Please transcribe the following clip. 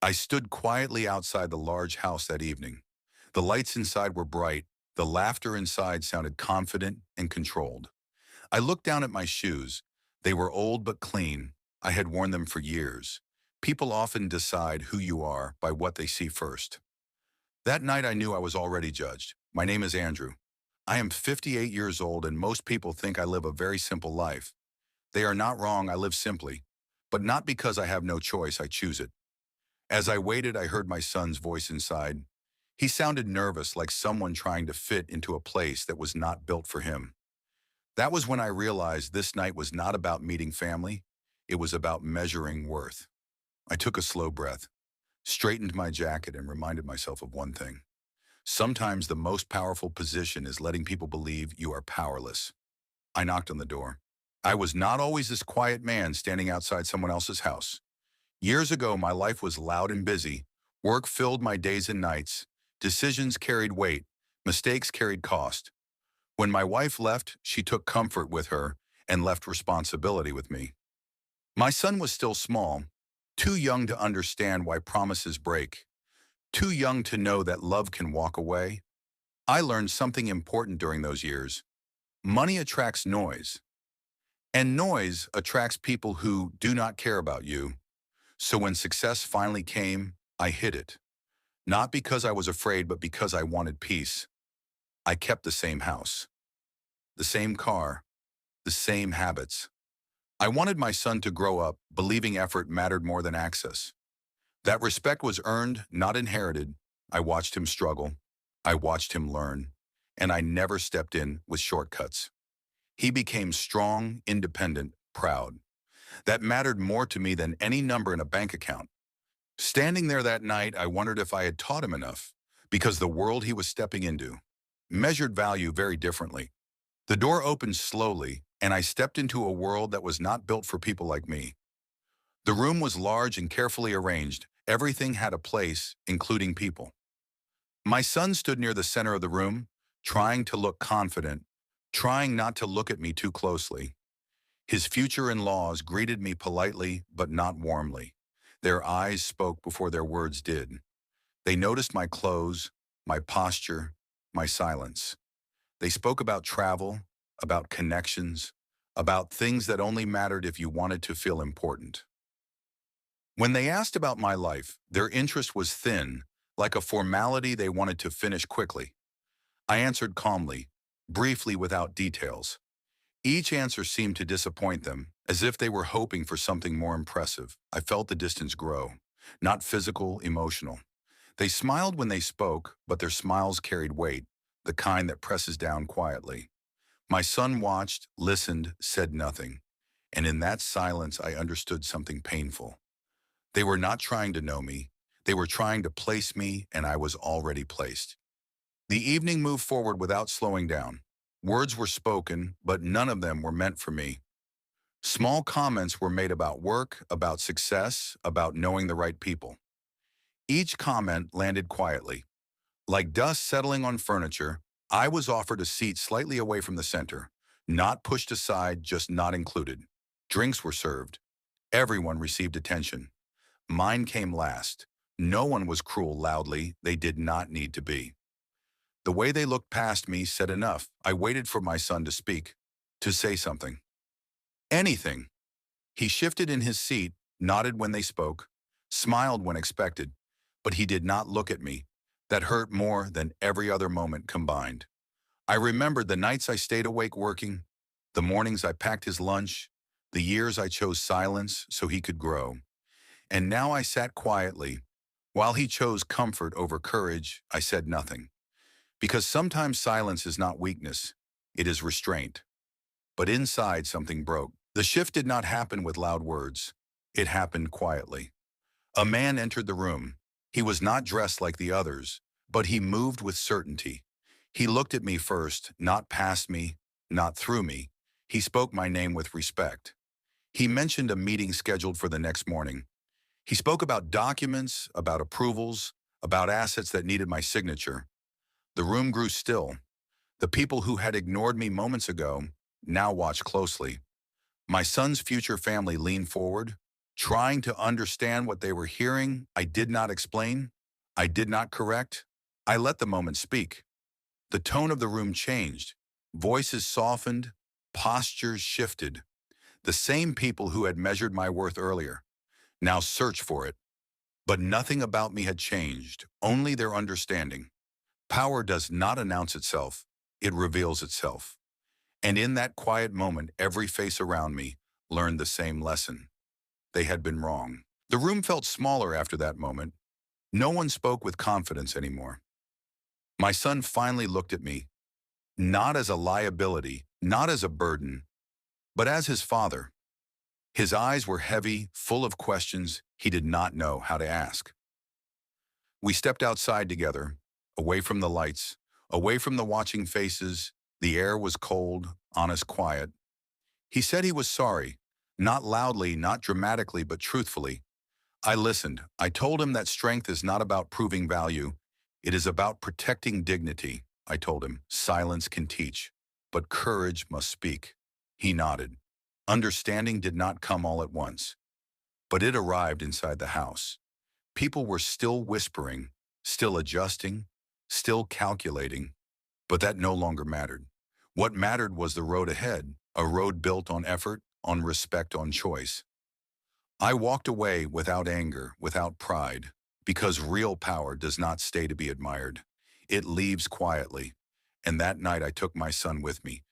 I stood quietly outside the large house that evening. The lights inside were bright. The laughter inside sounded confident and controlled. I looked down at my shoes. They were old but clean. I had worn them for years. People often decide who you are by what they see first. That night I knew I was already judged. My name is Andrew. I am 58 years old and most people think I live a very simple life. They are not wrong, I live simply. But not because I have no choice, I choose it. As I waited, I heard my son's voice inside. He sounded nervous, like someone trying to fit into a place that was not built for him. That was when I realized this night was not about meeting family. It was about measuring worth. I took a slow breath, straightened my jacket, and reminded myself of one thing. Sometimes the most powerful position is letting people believe you are powerless. I knocked on the door. I was not always this quiet man standing outside someone else's house. Years ago, my life was loud and busy. Work filled my days and nights. Decisions carried weight. Mistakes carried cost. When my wife left, she took comfort with her and left responsibility with me. My son was still small, too young to understand why promises break, too young to know that love can walk away. I learned something important during those years. Money attracts noise, and noise attracts people who do not care about you. So when success finally came, I hid it. Not because I was afraid, but because I wanted peace. I kept the same house, the same car, the same habits. I wanted my son to grow up believing effort mattered more than access. That respect was earned, not inherited. I watched him struggle. I watched him learn. And I never stepped in with shortcuts. He became strong, independent, proud. That mattered more to me than any number in a bank account. Standing there that night, I wondered if I had taught him enough, because the world he was stepping into measured value very differently. The door opened slowly, and I stepped into a world that was not built for people like me. The room was large and carefully arranged. Everything had a place, including people. My son stood near the center of the room, trying to look confident, trying not to look at me too closely. His future in-laws greeted me politely, but not warmly. Their eyes spoke before their words did. They noticed my clothes, my posture, my silence. They spoke about travel, about connections, about things that only mattered if you wanted to feel important. When they asked about my life, their interest was thin, like a formality they wanted to finish quickly. I answered calmly, briefly without details. Each answer seemed to disappoint them, as if they were hoping for something more impressive. I felt the distance grow, not physical, emotional. They smiled when they spoke, but their smiles carried weight, the kind that presses down quietly. My son watched, listened, said nothing. And in that silence, I understood something painful. They were not trying to know me. They were trying to place me, and I was already placed. The evening moved forward without slowing down. Words were spoken, but none of them were meant for me. Small comments were made about work, about success, about knowing the right people. Each comment landed quietly. Like dust settling on furniture, I was offered a seat slightly away from the center, not pushed aside, just not included. Drinks were served. Everyone received attention. Mine came last. No one was cruel loudly. They did not need to be. The way they looked past me said enough. I waited for my son to speak, to say something. Anything. He shifted in his seat, nodded when they spoke, smiled when expected, but he did not look at me. That hurt more than every other moment combined. I remembered the nights I stayed awake working, the mornings I packed his lunch, the years I chose silence so he could grow. And now I sat quietly. While he chose comfort over courage, I said nothing. Because sometimes silence is not weakness, it is restraint. But inside something broke. The shift did not happen with loud words. It happened quietly. A man entered the room. He was not dressed like the others, but he moved with certainty. He looked at me first, not past me, not through me. He spoke my name with respect. He mentioned a meeting scheduled for the next morning. He spoke about documents, about approvals, about assets that needed my signature. The room grew still. The people who had ignored me moments ago now watched closely. My son's future family leaned forward. trying to understand what they were hearing. I did not explain. I did not correct. I let the moment speak. The tone of the room changed. Voices softened. Postures shifted. The same people who had measured my worth earlier now searched for it. But nothing about me had changed, only their understanding. Power does not announce itself, it reveals itself. And in that quiet moment, every face around me learned the same lesson. They had been wrong. The room felt smaller after that moment. No one spoke with confidence anymore. My son finally looked at me, not as a liability, not as a burden, but as his father. His eyes were heavy, full of questions he did not know how to ask. We stepped outside together, away from the lights, away from the watching faces. The air was cold, honest quiet. He said he was sorry, not loudly, not dramatically, but truthfully. I listened. I told him that strength is not about proving value. It is about protecting dignity. I told him, silence can teach, but courage must speak. He nodded. Understanding did not come all at once, but it arrived inside the house. People were still whispering, still adjusting, still calculating, but that no longer mattered. What mattered was the road ahead, a road built on effort, on respect, on choice. I walked away without anger, without pride, because real power does not stay to be admired. It leaves quietly. And that night I took my son with me,